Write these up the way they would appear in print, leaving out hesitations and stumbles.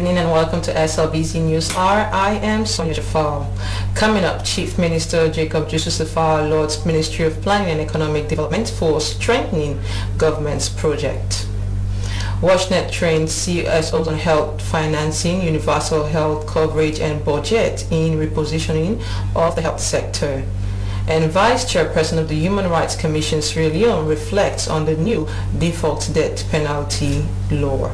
evening and welcome to SLBC News Hour. I am Sonia Jafar. Coming up, Chief Minister Jacob Jusufafar lauds Ministry of Planning and Economic Development for strengthening government's project. WatchNet trains CSOs on health financing, universal health coverage and budget in repositioning of the health sector. And Vice Chairperson of the Human Rights Commission Sierra Leone reflects on the new default death penalty law.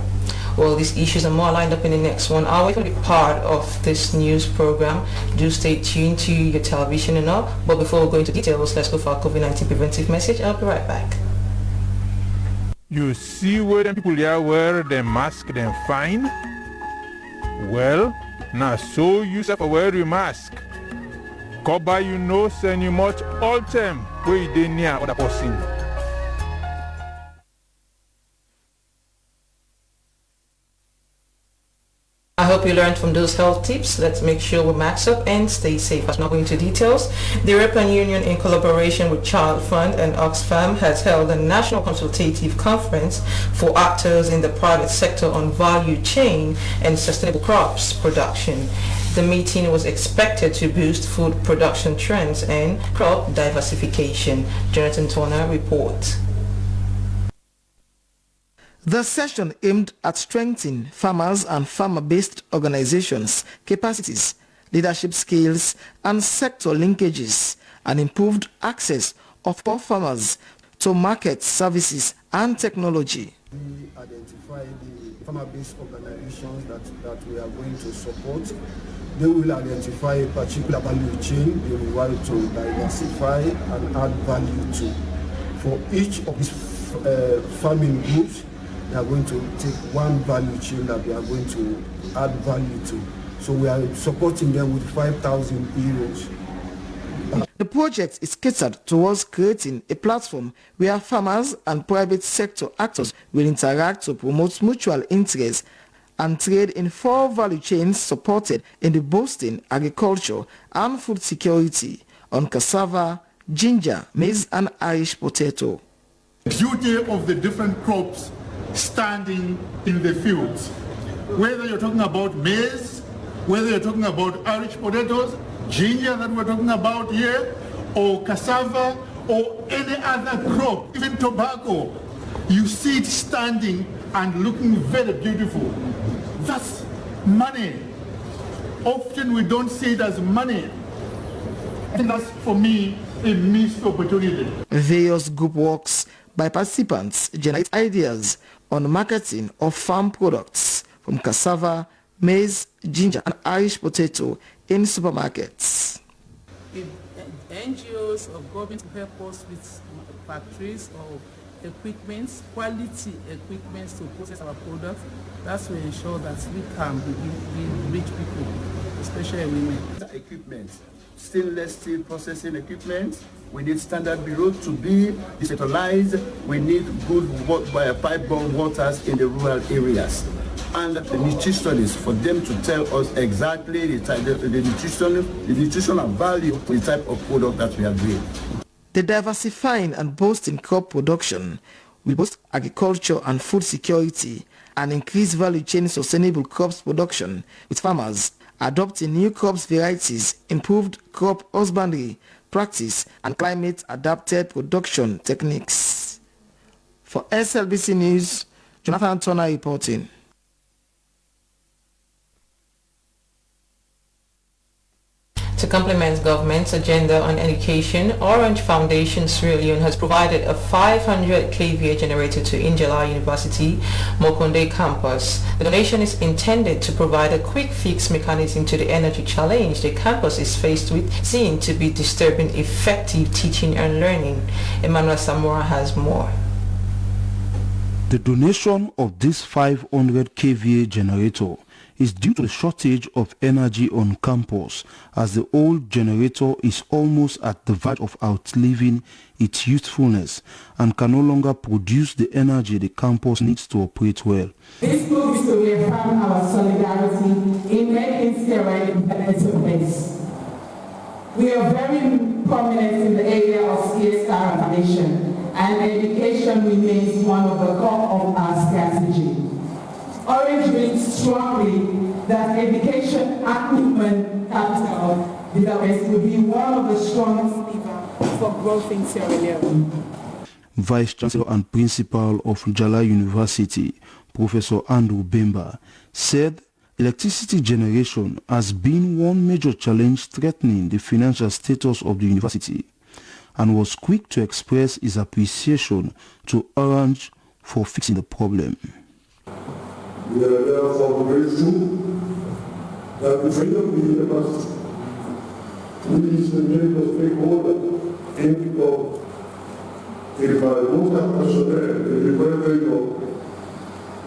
Well, these issues and more lined up in the next 1 hour. If you want to be part of this news program, do stay tuned to your television and all. But before we go into details, let's go for our COVID-19 preventive message. I'll be right back. You see where them people there wear the mask then fine? Well, now so you have to wear your mask. Cover your nose and you mouth all time where you dey near other person. I hope you learned from those health tips. Let's make sure we mask up and stay safe. As not going into details, the European Union, in collaboration with Child Fund and Oxfam, has held a national consultative conference for actors in the private sector on value chain and sustainable crops production. The meeting was expected to boost food production trends and crop diversification. Jonathan Turner reports. The session aimed at strengthening farmers and farmer-based organizations' capacities, leadership skills, and sector linkages, and improved access of poor farmers to market services and technology. We identify the farmer-based organizations that we are going to support. They will identify a particular value chain they will want to diversify and add value to. For each of these farming groups, they are going to take one value chain that they are going to add value to. So we are supporting them with 5,000 euros. The project is catered towards creating a platform where farmers and private sector actors will interact to promote mutual interest and trade in 4 value chains supported in the boosting agriculture and food security on cassava, ginger, maize and Irish potato. Duty of the different crops standing in the fields. Whether you're talking about maize, whether you're talking about Irish potatoes, ginger that we're talking about here, or cassava, or any other crop, even tobacco, you see it standing and looking very beautiful. That's money. Often we don't see it as money. I think that's, for me, a missed opportunity. Various group works by participants generate ideas on marketing of farm products from cassava, maize, ginger and Irish potato in supermarkets. The NGOs of government to help us with factories or equipment, quality equipment to process our products. That's to ensure that we can be rich people, especially women. Equipment, stainless steel processing equipment. We need standard bureau to be decentralized. We need good pipe-borne waters in the rural areas. And the nutritionists, for them to tell us exactly the nutritional value of the type of product that we are doing. The diversifying and boosting crop production will boost agriculture and food security and increase value chain sustainable crops production, with farmers adopting new crops varieties, improved crop husbandry practice and climate-adapted production techniques. For SLBC News, Jonathan Turner reporting. To complement government's agenda on education, Orange Foundation Sierra Leone has provided a 500 kVA generator to Injala University Mokonde campus. The donation is intended to provide a quick fix mechanism to the energy challenge the campus is faced with, seen to be disturbing effective teaching and learning. Emmanuel Samora has more. The donation of this 500 kVA generator is due to the shortage of energy on campus, as the old generator is almost at the verge of outliving its usefulness and can no longer produce the energy the campus needs to operate well. This move is to reaffirm our solidarity in making Sierra a better place. We are very prominent in the area of CSR foundation, and education remains one of the core of our strategy. Orange reads strongly that education and human capital development will be one of the strongest levers for growth in Sierra Leone. Vice Chancellor and Principal of JULY University, Professor Andrew Bemba, said electricity generation has been one major challenge threatening the financial status of the university, and was quick to express his appreciation to Orange for fixing the problem. We are therefore grateful that the freedom of the university, which is the major stakeholder in the personnel, the requirement of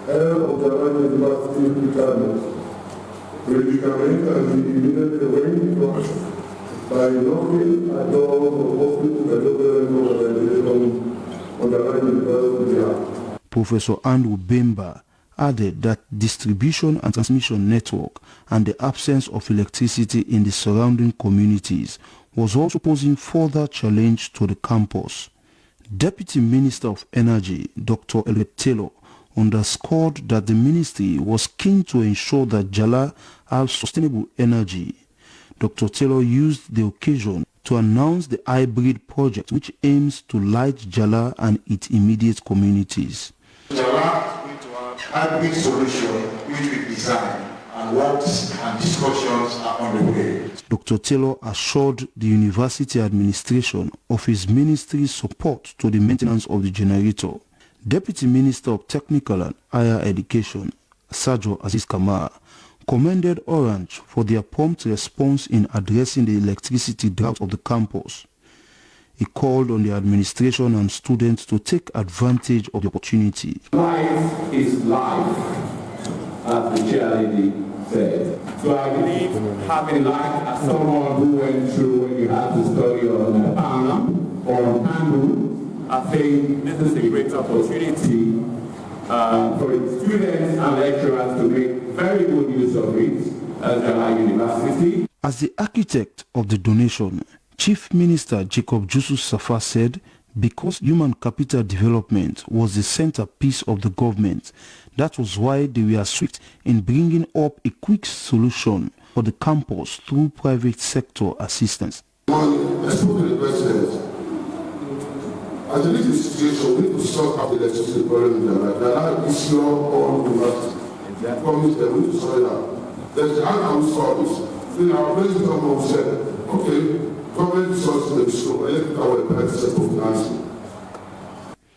JULY University requirements, predicament and the immediate arrangement by knocking at doors of hospitals and other organizations on JULY University behalf. Professor Andrew Bemba added that distribution and transmission network and the absence of electricity in the surrounding communities was also posing further challenge to the campus. Deputy Minister of Energy, Dr. Elliot Taylor, underscored that the ministry was keen to ensure that JULY has sustainable energy. Dr. Taylor used the occasion to announce the hybrid project which aims to light JULY and its immediate communities. JULY hybrid solution which we design and works and discussions are on the way. Dr. Taylor assured the university administration of his ministry's support to the maintenance of the generator. Deputy Minister of Technical and Higher Education, Sajo Aziz Kamara, commended Orange for their prompt response in addressing the electricity drought of the campus. He called on the administration and students to take advantage of the opportunity. Life is life, as the chairlady said. So I believe having life as someone who went through when you had to study on Panam or on Pandu, I think this is a great opportunity for students and lecturers to make very good use of it at JULY University. As the architect of the donation, Chief Minister Jacob Justus Safa said because human capital development was the centerpiece of the government, that was why they were swift in bringing up a quick solution for the campus through private sector assistance. I spoke to the president. As a little situation, we need to sort out the electricity problem in JULY. JULY is your own university. Promise them, we need to sort it out. There's the how we solve this. Then our president come said, okay, government resources the school, electrical private sector financing.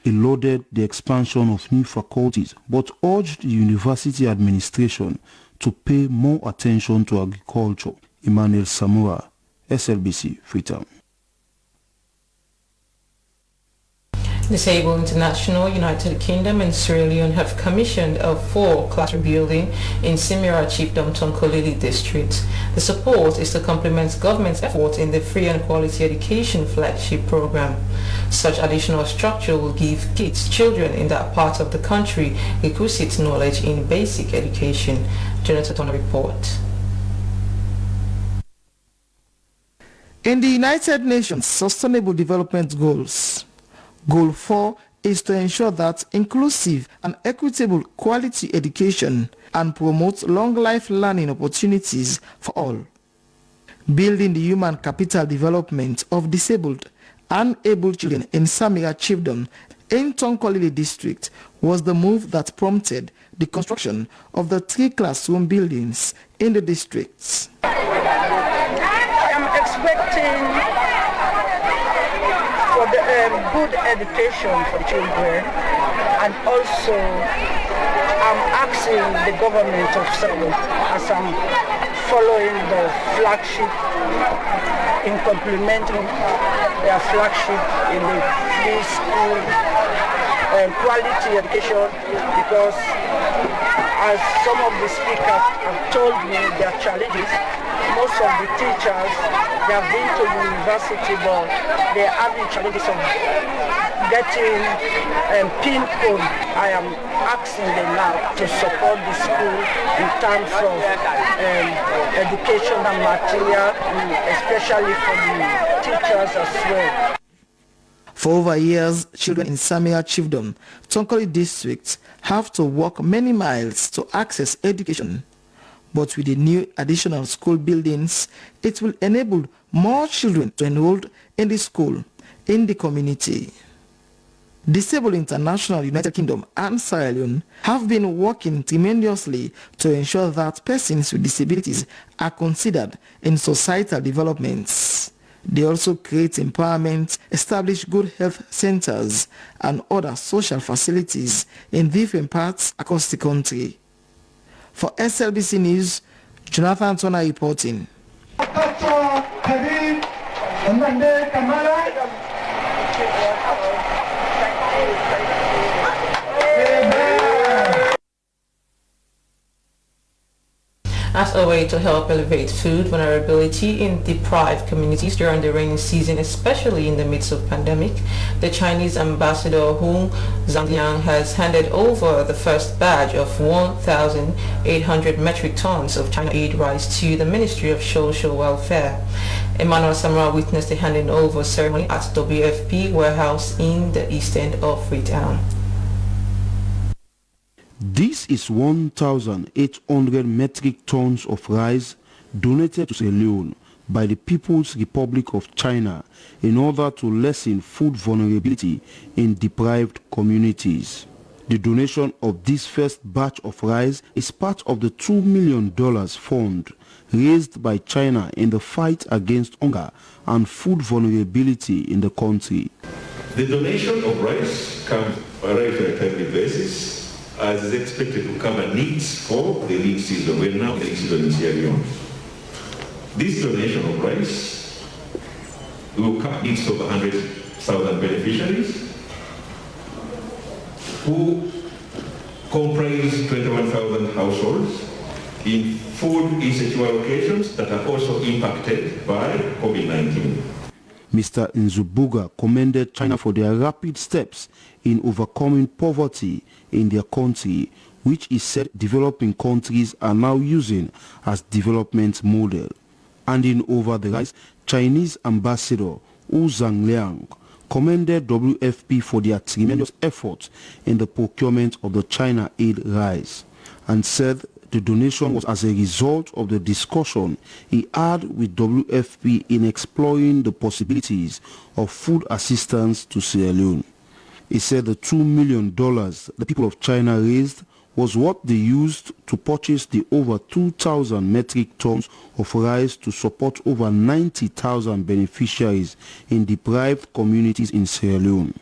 He lauded the expansion of new faculties, but urged the university administration to pay more attention to agriculture. Emmanuel Samura, SLBC, Freetown. Disabled International, United Kingdom and Sierra Leone have commissioned a 4-classroom building in Simira Chiefdom Tonkolili district. The support is to complement government's effort in the free and quality education flagship program. Such additional structure will give children in that part of the country requisite knowledge in basic education. Jonathan report. In the United Nations Sustainable Development Goals, Goal 4 is to ensure that inclusive and equitable quality education and promote long-life learning opportunities for all. Building the human capital development of disabled and able children in Samira Chiefdom in Tonkolili district was the move that prompted the construction of the 3 classroom buildings in the districts. I am expecting for the good education for children, and also I'm asking the government of Sierra, as I'm following the flagship, in complementing their flagship in the free school quality education, because as some of the speakers have told me their challenges, most of the teachers, they have been to university, but they are having challenges of getting pin-code. I am asking them now to support the school in terms of education and material, and especially for the teachers as well. For over years, children in Samia Chiefdom, Tonkoli district, have to walk many miles to access education. But with the new additional school buildings, it will enable more children to enroll in the school in the community. Disabled International, United Kingdom and Sierra Leone have been working tremendously to ensure that persons with disabilities are considered in societal developments. They also create empowerment, establish good health centers and other social facilities in different parts across the country. For SLBC News, Jonathan Tona reporting. As a way to help elevate food vulnerability in deprived communities during the rainy season, especially in the midst of pandemic, the Chinese ambassador Hu Zhangliang has handed over the first batch of 1,800 metric tons of China aid rice to the Ministry of Social Welfare. Emmanuel Samra witnessed the handing over ceremony at WFP warehouse in the east end of Freetown. This is 1,800 metric tons of rice donated to Sierra Leone by the People's Republic of China in order to lessen food vulnerability in deprived communities. The donation of this first batch of rice is part of the $2 million fund raised by China in the fight against hunger and food vulnerability in the country. The donation of rice comes on a timely basis, as is expected to cover needs for the lean season. We're now in the season in Sierra Leone. This donation of rice will cover needs of 100,000 beneficiaries who comprise 21,000 households in food insecure locations that are also impacted by COVID-19. Mr. Nzubuga commended China for their rapid steps in overcoming poverty in their country, which he said developing countries are now using as development model. Handing over the rice, Chinese ambassador Hu Zhangliang commended WFP for their tremendous efforts in the procurement of the China aid rice and said the donation was as a result of the discussion he had with WFP in exploring the possibilities of food assistance to Sierra Leone. He said the $2 million the people of China raised was what they used to purchase the over 2,000 metric tons of rice to support over 90,000 beneficiaries in deprived communities in Sierra Leone.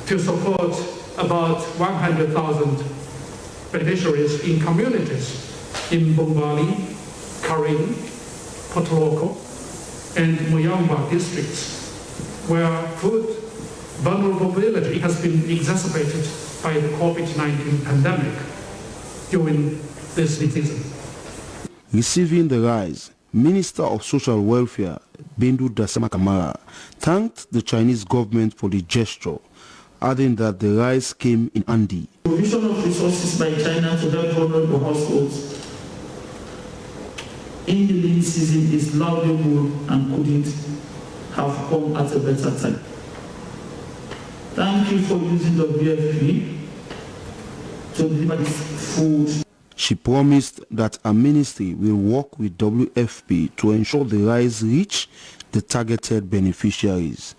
To support about 100,000 beneficiaries in communities in Bombali, Karin, Potoloko, and Muyamba districts, where food vulnerability has been exacerbated by the COVID-19 pandemic during this season. Receiving the rice, Minister of Social Welfare Bendu Dasama Kamara thanked the Chinese government for the gesture, adding that the rice came in handy. Provision of resources by China to help vulnerable households in the lean season is laudable and couldn't have come at a better time. Thank you for using WFP to deliver this food. She promised that her ministry will work with WFP to ensure the rice reach the targeted beneficiaries.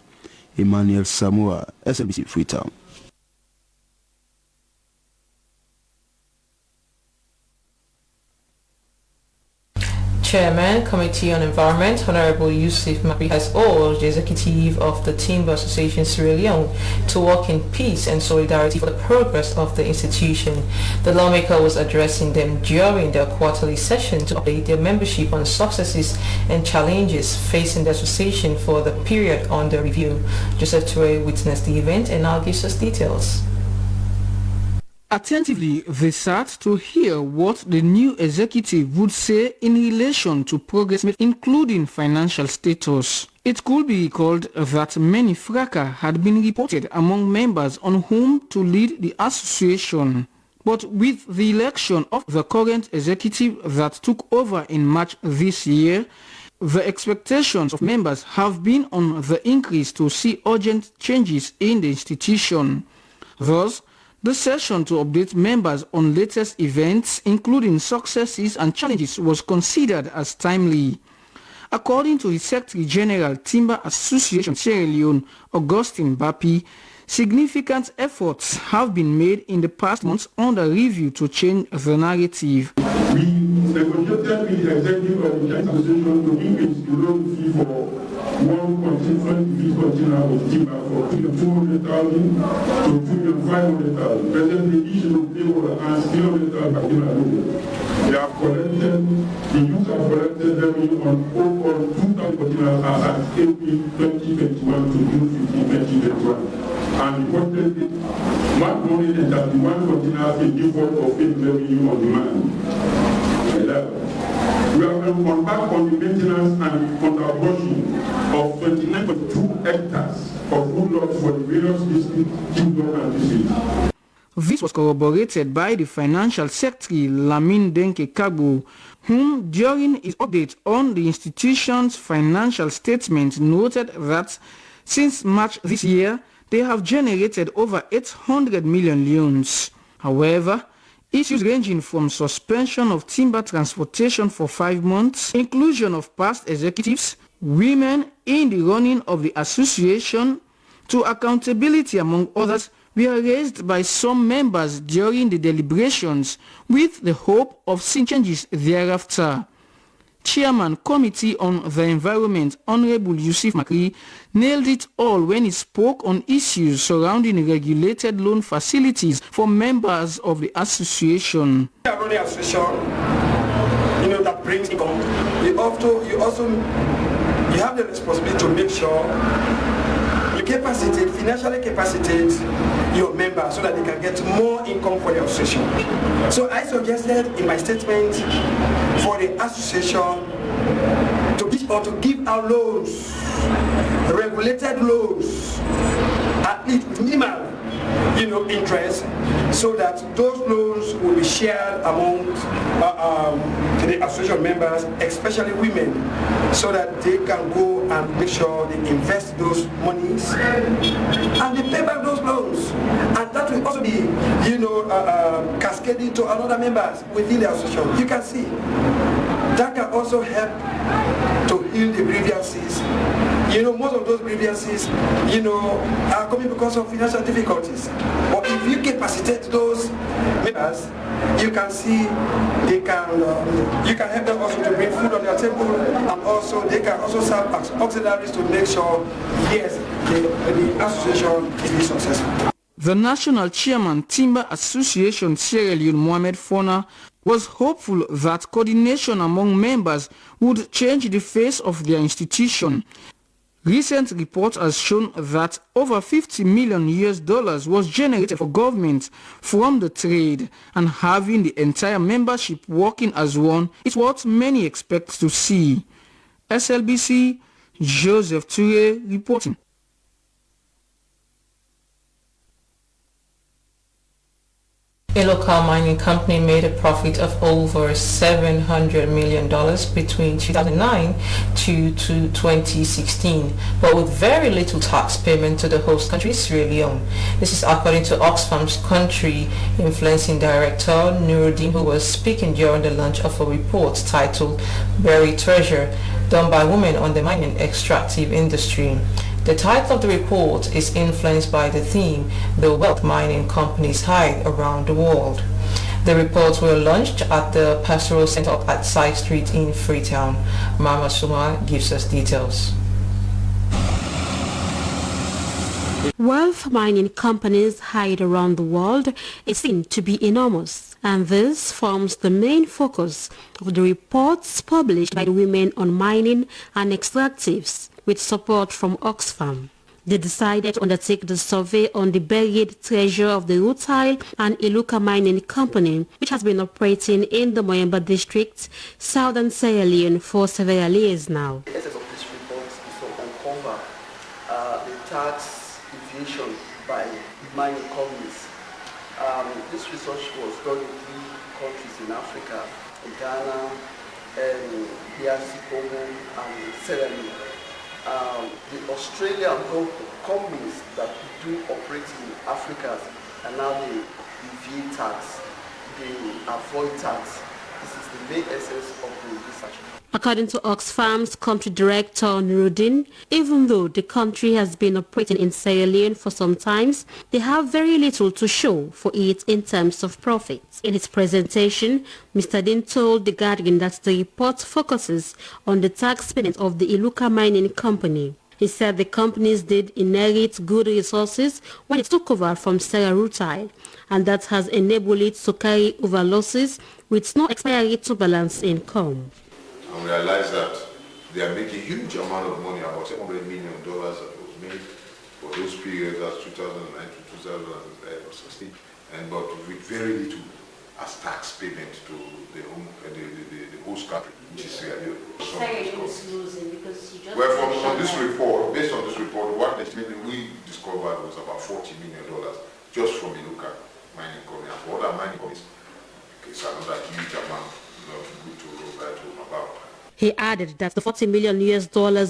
Emmanuel Samura, SLBC Freetown. Chairman, Committee on Environment, Honorable Yusuf Mapi has urged the executive of the Timber Association Sierra Leone to work in peace and solidarity for the progress of the institution. The lawmaker was addressing them during their quarterly session to update their membership on successes and challenges facing the association for the period under review. Joseph Toure witnessed the event and now gives us details. Attentively, they sat to hear what the new executive would say in relation to progress made, including financial status. It could be recalled that many fracas had been reported among members on whom to lead the association. But with the election of the current executive that took over in March this year, the expectations of members have been on the increase to see urgent changes in the institution. Thus, the session to update members on latest events, including successes and challenges, was considered as timely. According to the Secretary General, Timber Association Sierra Leone, Augustine Bapi, significant efforts have been made in the past months under review to change the narrative. We negotiated with the executive of the Chinese Association to increase the loan fee for one container of timber from 200,000 to 2,500,000. Presently, each loan pay for and 300,000 per timber loan. They have collected, the youth have collected revenue on over 2,000 containers as at April 2021 to June 15, 2021. And reportedly, 131 containers in default of paid revenue on demand. 11. We have embarked on the maintenance and underbrushing of 29.2 hectares of woodlots for the various districts, kingdom and districts. This was corroborated by the Financial Secretary Lamin Denke Kagbo, whom during his update on the institution's financial statement noted that since March this year, they have generated over 800 million loans. However, issues ranging from suspension of timber transportation for 5 months, inclusion of past executives, women in the running of the association, to accountability among others, were raised by some members during the deliberations with the hope of seeing changes thereafter. Chairman Committee on the Environment, Honorable Yusuf Makri, nailed it all when he spoke on issues surrounding regulated loan facilities for members of the association. We are running an association, that brings income. You have the responsibility to make sure you financially capacitate your members so that they can get more income for the association. So I suggested in my statement for the association to give out loans, regulated loans, at least with minimal interest, so that those loans will be shared among the association members, especially women, so that they can go and make sure they invest those monies and they pay back those loans. And that will also be, cascading to other members within the association. You can see that can also help to heal the grievances. Most of those grievances, are coming because of financial difficulties. But if you capacitate those members, you can see you can help them also to bring food on their table, and also they can also serve as auxiliaries to make sure, yes, the association is successful. The National Chairman, Timber Association Sierra Leone, Mohamed Fona, was hopeful that coordination among members would change the face of their institution. Recent reports has shown that over $50 million was generated for government from the trade, and having the entire membership working as one is what many expect to see. SLBC, Joseph Toure reporting. A local mining company made a profit of over $700 million between 2009 to 2016, but with very little tax payment to the host country, Sierra Leone. This is according to Oxfam's country influencing director, Nuruddin, who was speaking during the launch of a report titled Buried Treasure, done by women on the mining extractive industry. The title of the report is influenced by the theme, The Wealth Mining Companies Hide Around the World. The reports were launched at the Pastoral Center at Side Street in Freetown. Mama Suma gives us details. Wealth mining companies hide around the world is seen to be enormous, and this forms the main focus of the reports published by the Women on Mining and Extractives, with support from Oxfam. They decided to undertake the survey on the buried treasure of the Rutile and Iluka Mining Company, which has been operating in the Moyemba district, southern Sierra Leone, for several years now. The essence of this report is to uncover the tax evasion by mining companies. This research was done in 3 countries in Africa: Ghana, DRC Congo, and Sierra Leone. The Australian companies that do operate in Africa and now they evade tax, they avoid tax. This is the main essence of the research. According to Oxfam's country director Nuruddin, even though the country has been operating in Sierra Leone for some time, they have very little to show for it in terms of profits. In his presentation, Mr. Din told The Guardian that the report focuses on the tax payment of the Iluka Mining Company. He said the companies did inherit good resources when it took over from Sarah Rutile, and that has enabled it to carry over losses with no expiry to balance income. And realize that they are making huge amount of money, about $700 million that was made for those periods, that's 2009 to 2016, but with very little as tax payment to the host country, which is Sierra Leone. Well, from this report, based on this report, what we discovered was about $40 million just from Iluka mining company. And for other mining companies, it's another huge amount, good to write home about. He added that the $40 million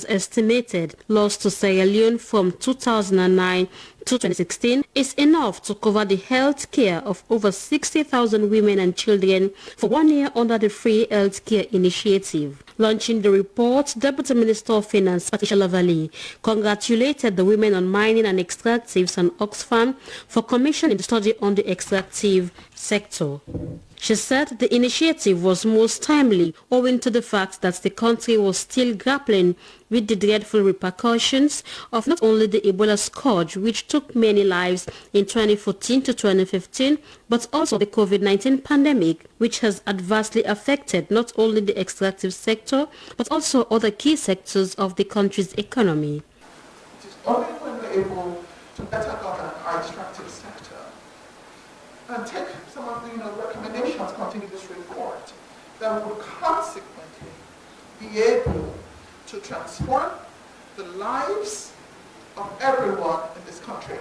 estimated loss to Sierra Leone from 2009 to 2016 is enough to cover the health care of over 60,000 women and children for 1 year under the Free Healthcare Initiative. Launching the report, Deputy Minister of Finance Patricia Lavalley congratulated the women on mining and extractives and Oxfam for commissioning the study on the extractive sector. She said the initiative was most timely owing to the fact that the country was still grappling with the dreadful repercussions of not only the Ebola scourge, which took many lives in 2014 to 2015, but also the COVID-19 pandemic, which has adversely affected not only the extractive sector, but also other key sectors of the country's economy. It is only when we're able to better govern our extractive sector and take some of the recommendations contained in this report that will consequently be able to transform the lives of everyone in this country.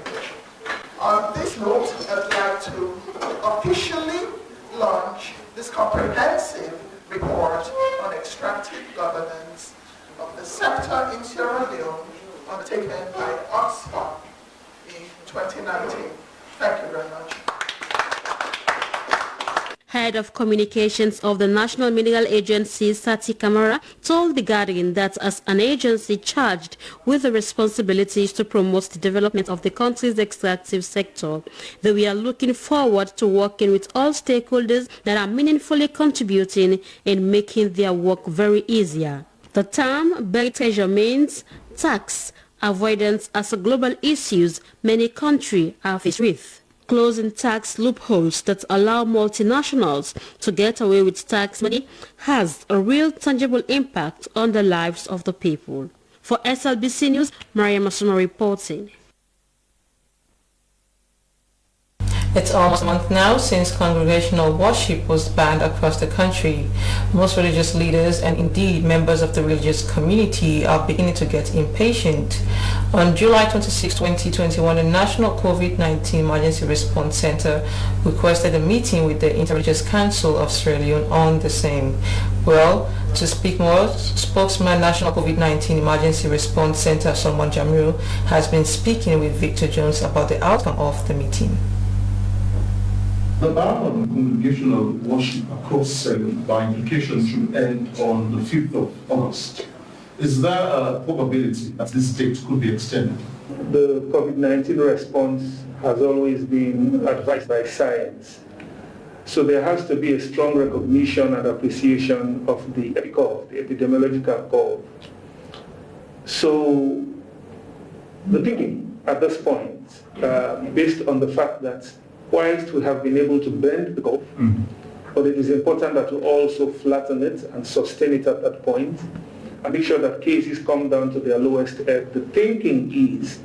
On this note, I'd like to officially launch this comprehensive report on extractive governance of the sector in Sierra Leone undertaken by Oxfam in 2019. Thank you very much. Head of Communications of the National Mineral Agency, Sati Kamara, told The Guardian that as an agency charged with the responsibilities to promote the development of the country's extractive sector, that we are looking forward to working with all stakeholders that are meaningfully contributing in making their work very easier. The term buried treasure means tax avoidance as a global issues many countries are faced with. Closing tax loopholes that allow multinationals to get away with tax money has a real tangible impact on the lives of the people. For SLBC News, Maria Masuma reporting. It's almost a month now since congregational worship was banned across the country. Most religious leaders and indeed members of the religious community are beginning to get impatient. On July 26, 2021, the National COVID-19 Emergency Response Center requested a meeting with the Interreligious Council of Sierra Leone on the same. Well, to speak more, spokesman National COVID-19 Emergency Response Center Solomon Jamiru has been speaking with Victor Jones about the outcome of the meeting. The ban on congregational worship across by implication should end on the 5th of August. Is there a probability that this date could be extended? The COVID-19 response has always been advised by science. So there has to be a strong recognition and appreciation of the curve, the epidemiological curve. So the thinking at this point, based on the fact that whilst we have been able to bend the curve, but it is important that we also flatten it and sustain it at that point and make sure that cases come down to their lowest ebb. The thinking is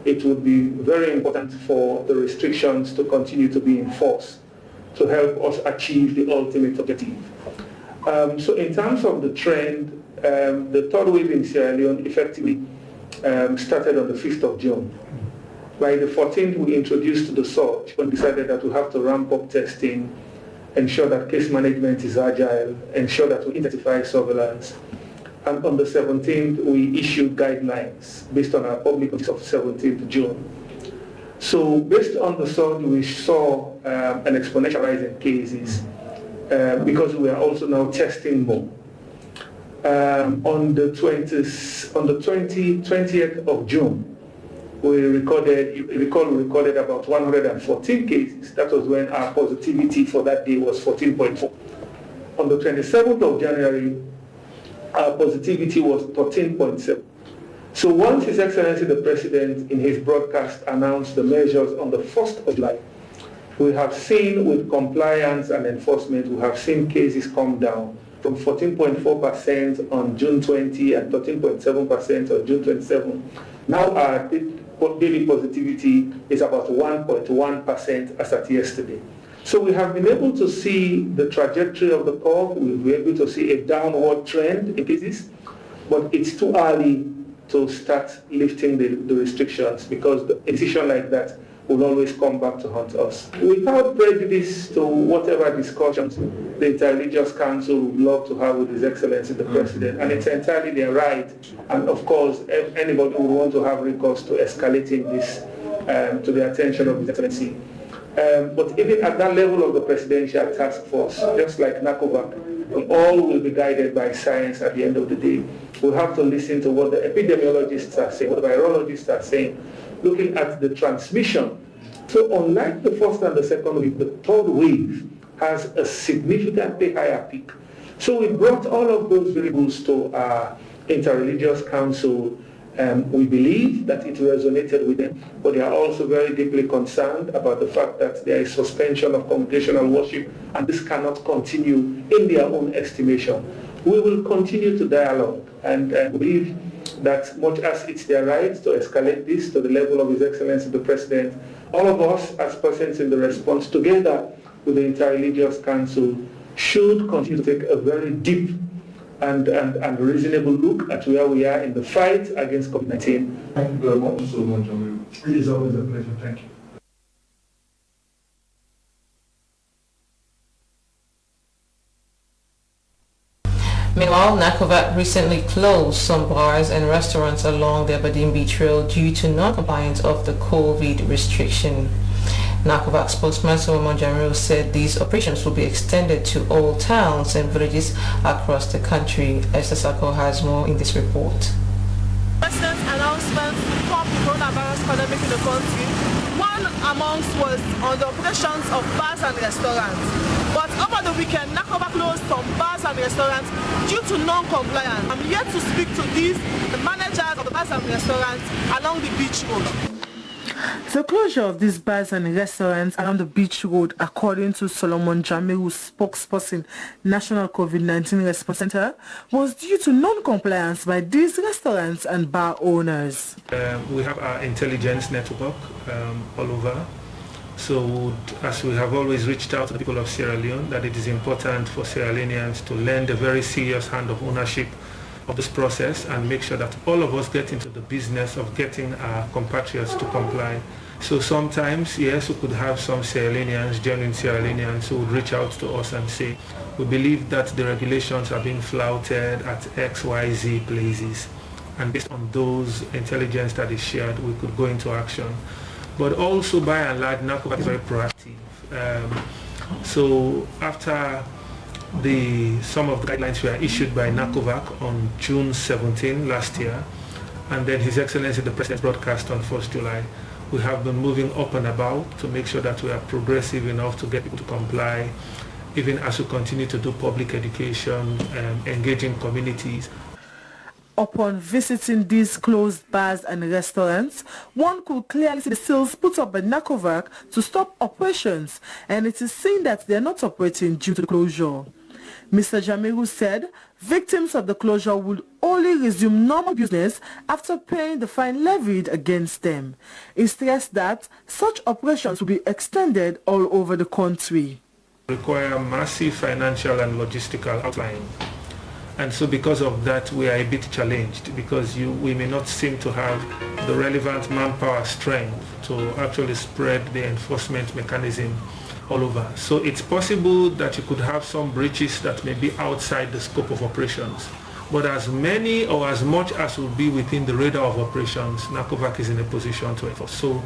it would be very important for the restrictions to continue to be enforced to help us achieve the ultimate objective. So in terms of the trend, the third wave in Sierra Leone effectively started on the 5th of June. By the 14th, we introduced the surge when we decided that we have to ramp up testing ensure that case management is agile, ensure that we intensify surveillance. And on the 17th, we issued guidelines based on our public notice of 17th June. So based on the surge, we saw an exponential rise in cases because we are also now testing more. On the 20th of June, we recorded about 114 cases. That was when our positivity for that day was 14.4. On the 27th of January, our positivity was 13.7. So once His Excellency the President in his broadcast announced the measures on the 1st of July, we have seen with compliance and enforcement, we have seen cases come down from 14.4% on June 20 and 13.7% on June 27. Now our daily positivity is about 1.1% as at yesterday. So we have been able to see the trajectory of the curve. We've been able to see a downward trend in cases, but it's too early to start lifting the restrictions because a decision like that will always come back to haunt us. Without prejudice to whatever discussions the Interreligious Council would love to have with His Excellency the President, and it's entirely their right, and of course anybody who would want to have recourse to escalating this to the attention of His Excellency. But even at that level of the Presidential Task Force, just like NACOVAC, we all will be guided by science at the end of the day. We'll have to listen to what the epidemiologists are saying, what the virologists are saying, looking at the transmission. So unlike the first and the second wave, the third wave has a significantly higher peak. So we brought all of those variables to our Interreligious Council. We believe that it resonated with them, but they are also very deeply concerned about the fact that there is suspension of congregational worship, and this cannot continue in their own estimation. We will continue to dialogue and believe that much as it's their right to escalate this to the level of His Excellency the President, all of us as persons in the response together with the Interreligious Council should continue to take a very deep and reasonable look at where we are in the fight against COVID-19. Thank you very much so much, Amiru. It is always a pleasure. Thank you. Meanwhile, NACOVAC recently closed some bars and restaurants along the Aberdeen Beach Road due to non-compliance of the COVID restriction. NACOVAC spokesman Solomon Jamiru said these operations will be extended to all towns and villages across the country. Esther Sako has more in this report. President's announcement to stop the coronavirus pandemic in the country, one amongst was on the operations of bars and restaurants. But over the weekend, NACOVAC closed some bars and restaurants due to non-compliance. I'm yet to speak to the managers of the bars and restaurants along the beach road. The closure of these bars and restaurants along the beach road, according to Solomon Jamiru, spokesperson, National COVID-19 Response Center, was due to non-compliance by these restaurants and bar owners. We have our intelligence network all over. So as we have always reached out to the people of Sierra Leone, that it is important for Sierra Leoneans to lend a very serious hand of ownership of this process and make sure that all of us get into the business of getting our compatriots to comply. So sometimes, yes, we could have some Sierra Leoneans, genuine Sierra Leoneans, who would reach out to us and say, we believe that the regulations are being flouted at XYZ places. And based on those intelligence that is shared, we could go into action. But also, by and large, NACOVAC is very proactive. So after some of the guidelines were issued by NACOVAC on June 17 last year, and then His Excellency the President's broadcast on 1st July, we have been moving up and about to make sure that we are progressive enough to get people to comply, even as we continue to do public education, engaging communities. Upon visiting these closed bars and restaurants, one could clearly see the seals put up by NACOVAC to stop operations, and it is seen that they are not operating due to the closure. Mr. Jamiru said victims of the closure would only resume normal business after paying the fine levied against them. He stressed that such operations will be extended all over the country. Require massive financial and logistical outline. And so because of that, we are a bit challenged because we may not seem to have the relevant manpower strength to actually spread the enforcement mechanism all over. So it's possible that you could have some breaches that may be outside the scope of operations. But as many or as much as will be within the radar of operations, NACOVAC is in a position to enforce. So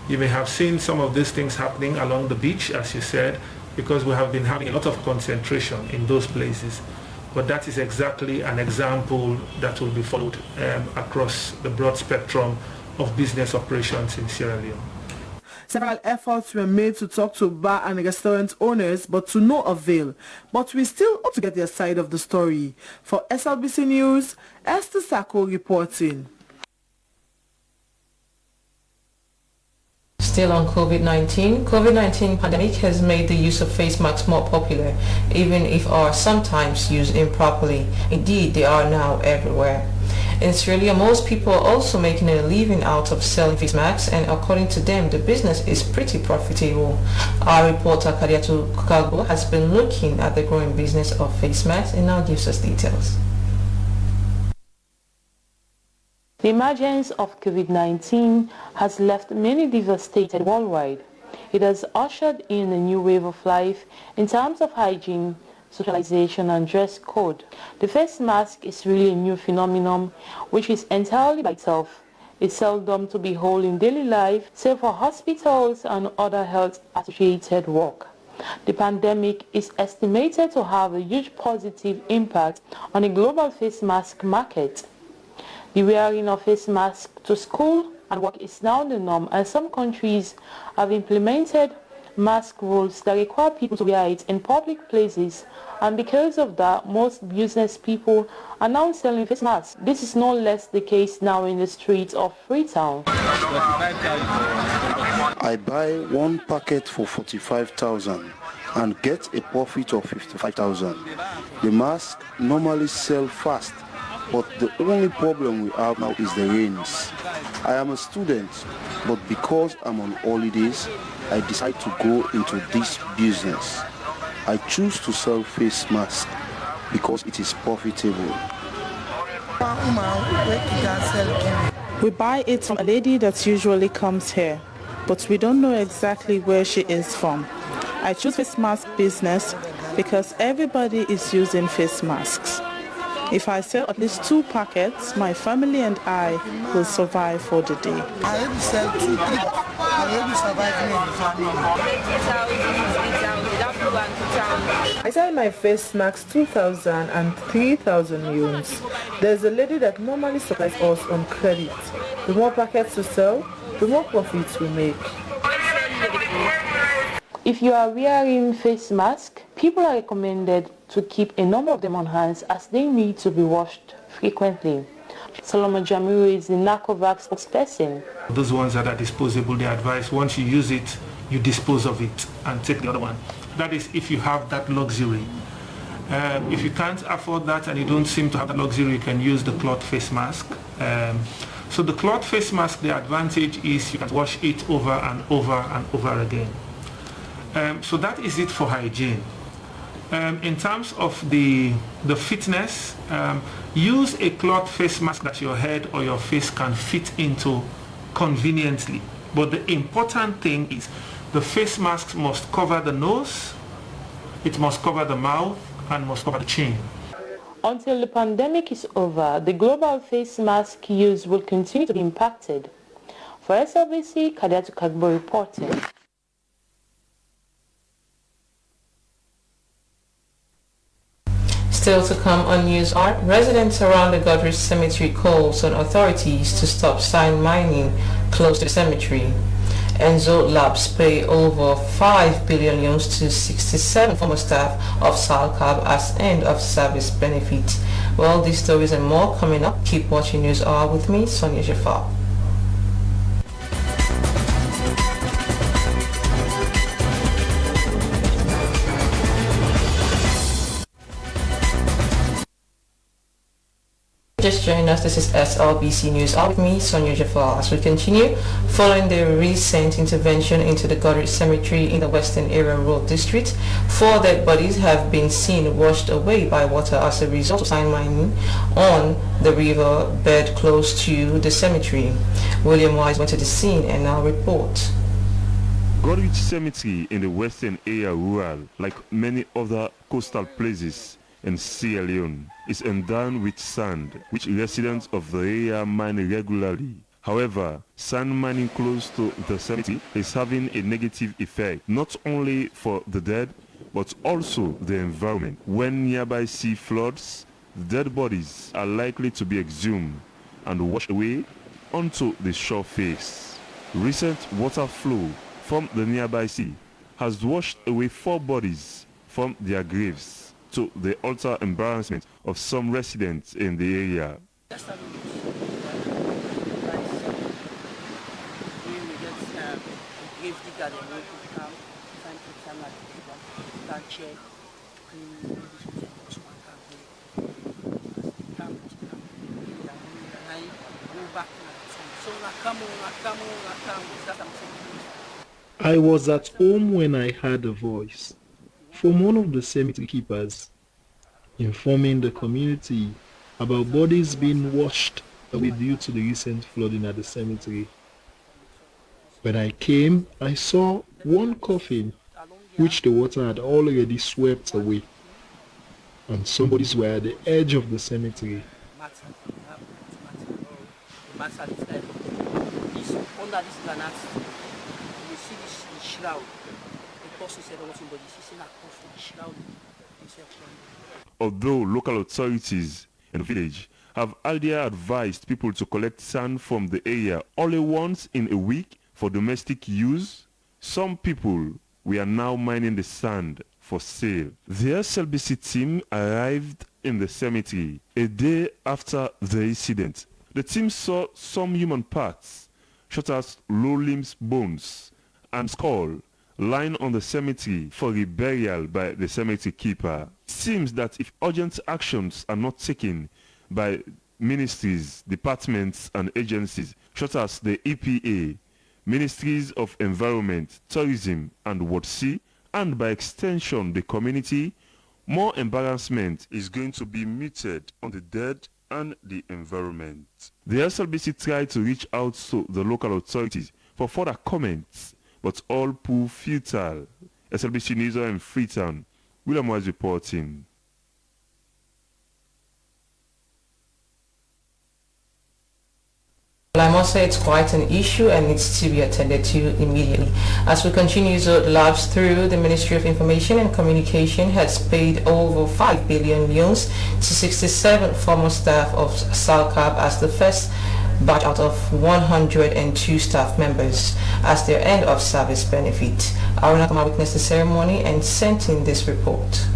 you may have seen some of these things happening along the beach, as you said, because we have been having a lot of concentration in those places. But that is exactly an example that will be followed across the broad spectrum of business operations in Sierra Leone. Several efforts were made to talk to bar and restaurant owners, but to no avail. But we still hope to get their side of the story. For SLBC News, Esther Sako reporting. Still on COVID-19 pandemic has made the use of face masks more popular, even if are sometimes used improperly. Indeed, they are now everywhere. In Australia, most people are also making a living out of selling face masks, and according to them, the business is pretty profitable. Our reporter Kadiatu Kagbo has been looking at the growing business of face masks and now gives us details. The emergence of COVID-19 has left many devastated worldwide. It has ushered in a new wave of life in terms of hygiene, socialization and dress code. The face mask is really a new phenomenon which is entirely by itself. It's seldom to behold in daily life, save for hospitals and other health-associated work. The pandemic is estimated to have a huge positive impact on the global face mask market. The wearing of face masks to school and work is now the norm, and some countries have implemented mask rules that require people to wear it in public places, and because of that, most business people are now selling face masks. This is no less the case now in the streets of Freetown. I buy one packet for 45,000 and get a profit of 55,000. The masks normally sell fast, but the only problem we have now is the rains. I am a student, but because I'm on holidays, I decide to go into this business. I choose to sell face masks because it is profitable. We buy it from a lady that usually comes here, but we don't know exactly where she is from. I choose face mask business because everybody is using face masks. If I sell at least 2 packets, my family and I will survive for the day. I able to sell 2, 3. I able to survive in the family. I sell my face masks 2,000 and 3,000 yuans. There's a lady that normally supplies us on credit. The more packets we sell, the more profits we make. If you are wearing face masks, people are recommended to keep a number of them on hand as they need to be washed frequently. Solomon Jamiru is the NACOVAC spokesperson. Those ones that are disposable, they advise once you use it, you dispose of it and take the other one. That is if you have that luxury. If you can't afford that and you don't seem to have that luxury, you can use the cloth face mask. So the cloth face mask, the advantage is you can wash it over and over and over again. So that is it for hygiene. In terms of the fitness, use a cloth face mask that your head or your face can fit into conveniently. But the important thing is the face mask must cover the nose, it must cover the mouth, and must cover the chin. Until the pandemic is over, the global face mask use will continue to be impacted. For SLBC, Kadiatu Kagbo reporting. Still to come on News Art, residents around the Godrich Cemetery calls on authorities to stop sign mining close to the cemetery. Enzo Labs pay over 5 billion yuans to 67 former staff of SALCAB as end of service benefits. Well, these stories and more coming up. Keep watching News Hour with me, Sonia Jafar. Just join us, this is SLBC News. Out with me, Sonia Jafar, as we continue following the recent intervention into the Godrich Cemetery in the Western Area Road District. 4 dead bodies have been seen washed away by water as a result of sand mining on the river bed close to the cemetery. William Wise went to the scene and now reports. Gorwich Cemetery in the western area rural, like many other coastal places in Sierra Leone, is endowed with sand, which residents of the area mine regularly. However, sand mining close to the cemetery is having a negative effect, not only for the dead, but also the environment. When nearby sea floods, the dead bodies are likely to be exhumed and washed away onto the shore face. Recent water flow from the nearby sea has washed away 4 bodies from their graves, to the utter embarrassment of some residents in the area. I was at home when I heard a voice from one of the cemetery keepers informing the community about bodies being washed away due to the recent flooding at the cemetery. When I came, I saw one coffin which the water had already swept away, and some bodies were at the edge of the cemetery. Under this granite, you see this shroud. The person said somebody, she said a coffin shroud. Although local authorities in the village have earlier advised people to collect sand from the area only once in a week for domestic use, some people were now mining the sand for sale. The SLBC team arrived in the cemetery a day after the incident. The team saw some human parts, such as low limbs, bones, and skull, lying on the cemetery for a burial by the cemetery keeper. It seems that if urgent actions are not taken by ministries, departments, and agencies, such as the EPA, Ministries of Environment, Tourism, and WOTC, and by extension the community, more embarrassment is going to be meted on the dead and the environment. The SLBC tried to reach out to the local authorities for further comments, but all proved futile. SLBC News in Freetown, William was reporting. I must say it's quite an issue and needs to be attended to immediately. As we continue labs through, the Ministry of Information and Communication has paid over 5 billion yuans to 67 former staff of SALCAB as the first batch out of 102 staff members as their end of service benefit. Arunakama witnessed the ceremony and sent in this report.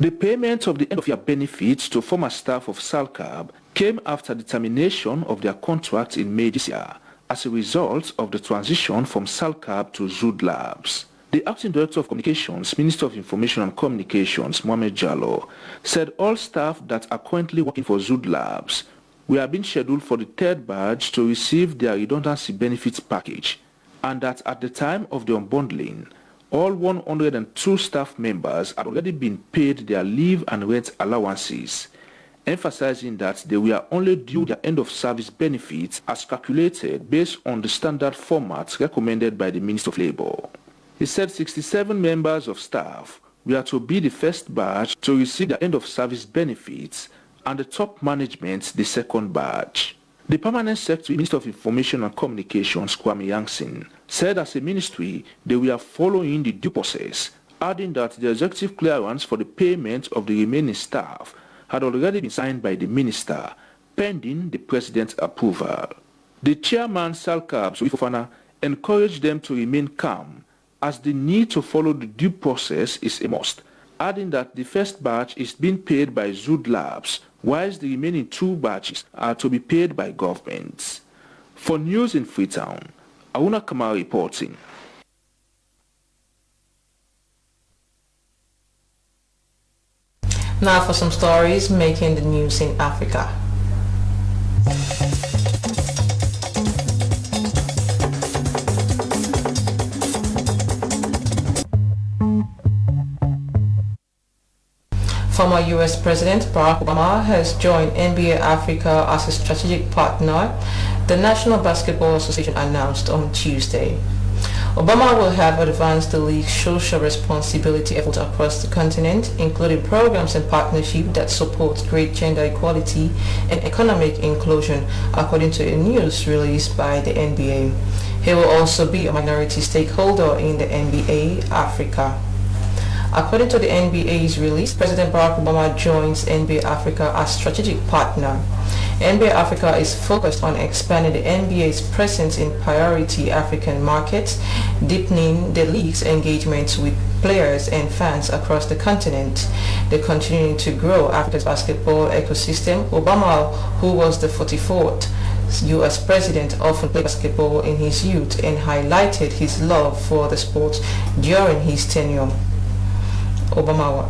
The payment of the end-of-year benefits to former staff of SALCAB came after the termination of their contract in May this year as a result of the transition from SALCAB to Zood Labs. The Acting Director of Communications, Minister of Information and Communications, Mohamed Jallo, said all staff that are currently working for Zood Labs were being scheduled for the third batch to receive their redundancy benefits package, and that at the time of the unbundling, all 102 staff members had already been paid their leave and rent allowances, emphasizing that they were only due their end-of-service benefits as calculated based on the standard format recommended by the Minister of Labour. He said 67 members of staff were to be the first batch to receive their end-of-service benefits and the top management the second batch. The Permanent Secretary, Minister of Information and Communications, Kwame Yankson, said as a ministry they were following the due process, adding that the executive clearance for the payment of the remaining staff had already been signed by the minister, pending the president's approval. The chairman, SALCAB, Fofana, encouraged them to remain calm as the need to follow the due process is a must, adding that the first batch is being paid by Zood Labs, whilst the remaining 2 batches are to be paid by governments. For News in Freetown, Aruna Kamara reporting. Now for some stories making the news in Africa. Former U.S. President Barack Obama has joined NBA Africa as a strategic partner, the National Basketball Association announced on Tuesday. Obama will have advanced the league's social responsibility efforts across the continent, including programs and partnerships that support great gender equality and economic inclusion, according to a news released by the NBA. He will also be a minority stakeholder in the NBA Africa. According to the NBA's release, President Barack Obama joins NBA Africa as strategic partner. NBA Africa is focused on expanding the NBA's presence in priority African markets, deepening the league's engagement with players and fans across the continent. They're continuing to grow Africa's basketball ecosystem. Obama, who was the 44th U.S. president, often played basketball in his youth and highlighted his love for the sport during his tenure. Obama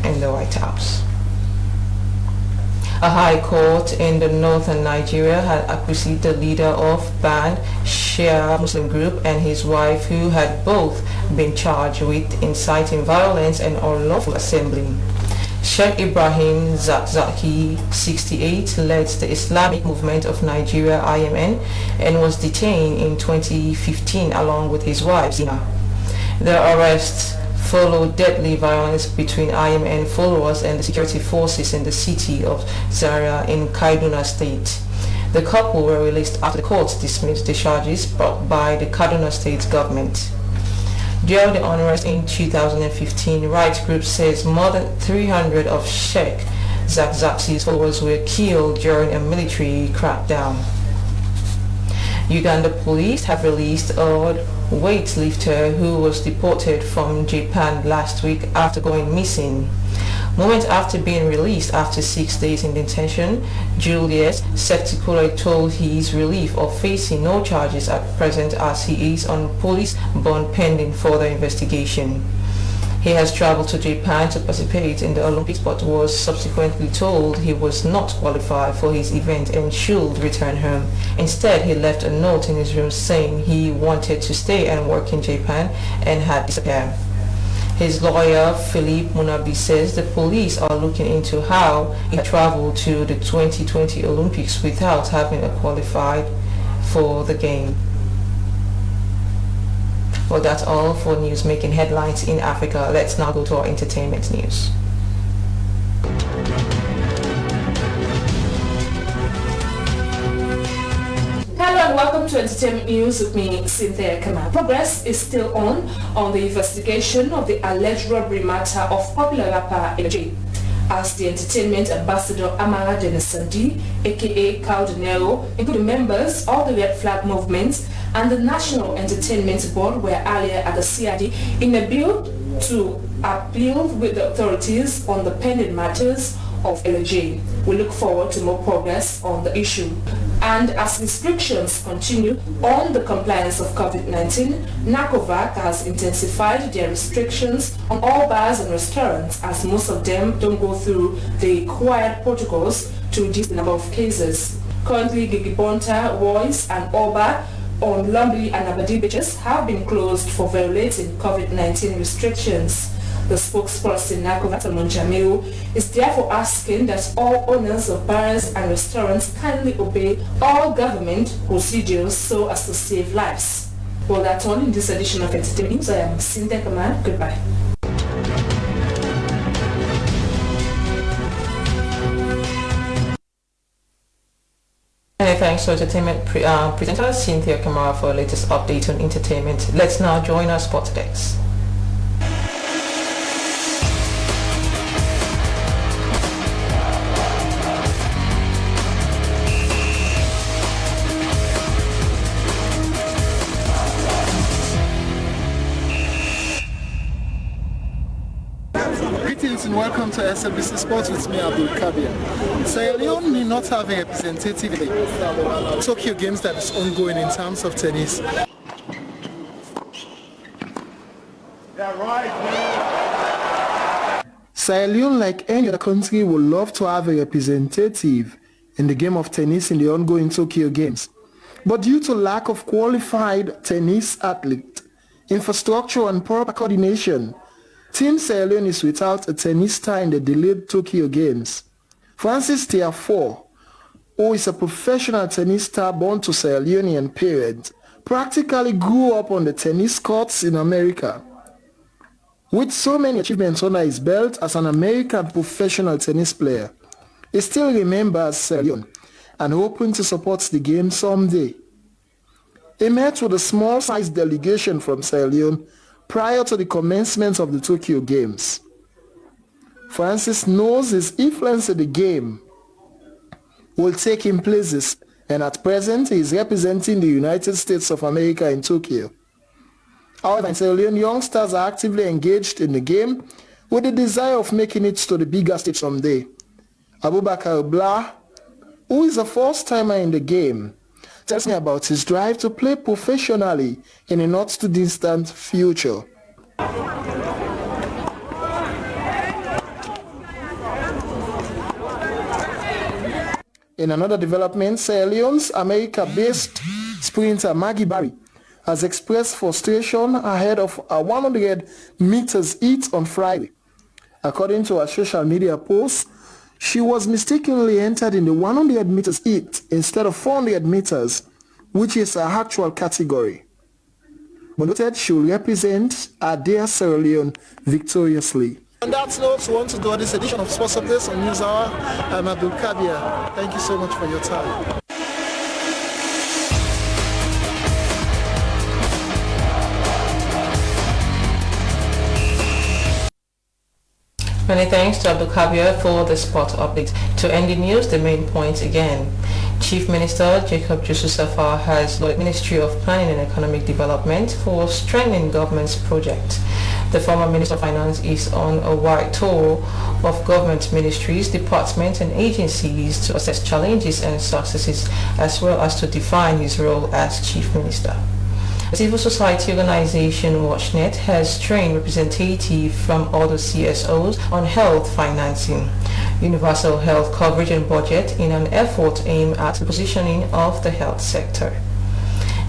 in the White House. A high court in the northern Nigeria had acquitted the leader of banned Shia Muslim group and his wife, who had both been charged with inciting violence and unlawful assembly. Sheikh Ibrahim Zakzaki, 68, led the Islamic Movement of Nigeria (IMN) and was detained in 2015 along with his wife Zina. The arrests followed deadly violence between IMN followers and the security forces in the city of Zaria in Kaduna State. The couple were released after the court dismissed the charges brought by the Kaduna State government. During the unrest in 2015, rights group says more than 300 of Sheikh Zakzaki's followers were killed during a military crackdown. Uganda police have released a weightlifter who was deported from Japan last week after going missing. Moments after being released after 6 days in detention, Julius Sektikule told his relief of facing no charges at present as he is on police bond pending further investigation. He has traveled to Japan to participate in the Olympics but was subsequently told he was not qualified for his event and should return home. Instead, he left a note in his room saying he wanted to stay and work in Japan and had disappeared. His lawyer, Philippe Munabi, says the police are looking into how he traveled to the 2020 Olympics without having qualified for the game. Well, that's all for news making headlines in Africa. Let's now go to our entertainment news. Hello and welcome to Entertainment News with me, Cynthia Kamal. Progress is still on the investigation of the alleged robbery matter of popular rapper Eloji. As the entertainment ambassador Amara Denisandi, aka Caldenero, including members of the Red Flag Movement and the National Entertainment Board were earlier at the CID in a bid to appeal with the authorities on the pending matters of Eloji. We look forward to more progress on the issue. And as restrictions continue on the compliance of COVID-19, NACOVAC has intensified their restrictions on all bars and restaurants, as most of them don't go through the required protocols to reduce the number of cases. Currently, Gigibonta, Voice and Oba on Lumbly and Abadi beaches have been closed for violating COVID-19 restrictions. The spokesperson, NACOVAC, Salmon Jamiu, is therefore asking that all owners of bars and restaurants kindly obey all government procedures so as to save lives. Well, that's all in this edition of Entertainment News. I am Cynthia Kamal. Goodbye. Many thanks to entertainment presenter Cynthia Kamara for the latest update on entertainment. Let's now join our sports desk. And welcome to SLBC Sports with me, Abdul Kabir. Sierra Leone may not have a representative in the Tokyo Games that is ongoing in terms of tennis. Sierra Leone, like any other country, would love to have a representative in the game of tennis in the ongoing Tokyo Games. But due to lack of qualified tennis athletes, infrastructure and proper coordination, Team Sierra Leone is without a tennis star in the delayed Tokyo Games. Francis Tiafoe, who is a professional tennis star born to Sierra Leonean parents, practically grew up on the tennis courts in America. With so many achievements under his belt as an American professional tennis player, he still remembers Sierra Leone and hoping to support the game someday. He met with a small-sized delegation from Sierra Leone prior to the commencement of the Tokyo Games. Francis knows his influence in the game will take him places, and at present he is representing the United States of America in Tokyo. However, in Sierra Leone, youngsters are actively engaged in the game with the desire of making it to the bigger stage someday. Abubakar Blah, who is a first-timer in the game, tells me about his drive to play professionally in a not-too-distant future. In another development, Sierra Leone's America-based sprinter Maggie Barry has expressed frustration ahead of a 100 meters heat on Friday. According to her social media post, she was mistakenly entered in the 100 meters heat instead of 400 meters, which is her actual category. But noted she will represent her dear Sierra Leone victoriously. On that note, we want to go on this edition of Sports Updates on News Hour. I'm Abdul Kabir. Thank you so much for your time. Many thanks to Abdul Kabir for the sport update. To end the news, the main points again. Chief Minister Jacob Jusufsafar has led the Ministry of Planning and Economic Development for strengthening government's project. The former Minister of Finance is on a wide tour of government ministries, departments and agencies to assess challenges and successes as well as to define his role as Chief Minister. The civil society organization WatchNet has trained representatives from other CSOs on health financing, universal health coverage and budget in an effort aimed at the positioning of the health sector.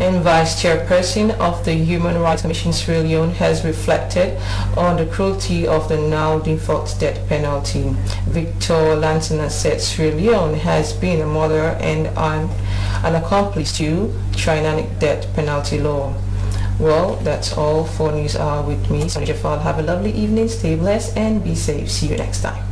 And Vice Chairperson of the Human Rights Commission Sierra Leone has reflected on the cruelty of the now defunct death penalty. Victor Lansana said Sierra Leone has been a mother and an accomplice to tyrannic death penalty law. Well, that's all for News Hour with me, Sonia Jafal. Have a lovely evening, stay blessed and be safe. See you next time.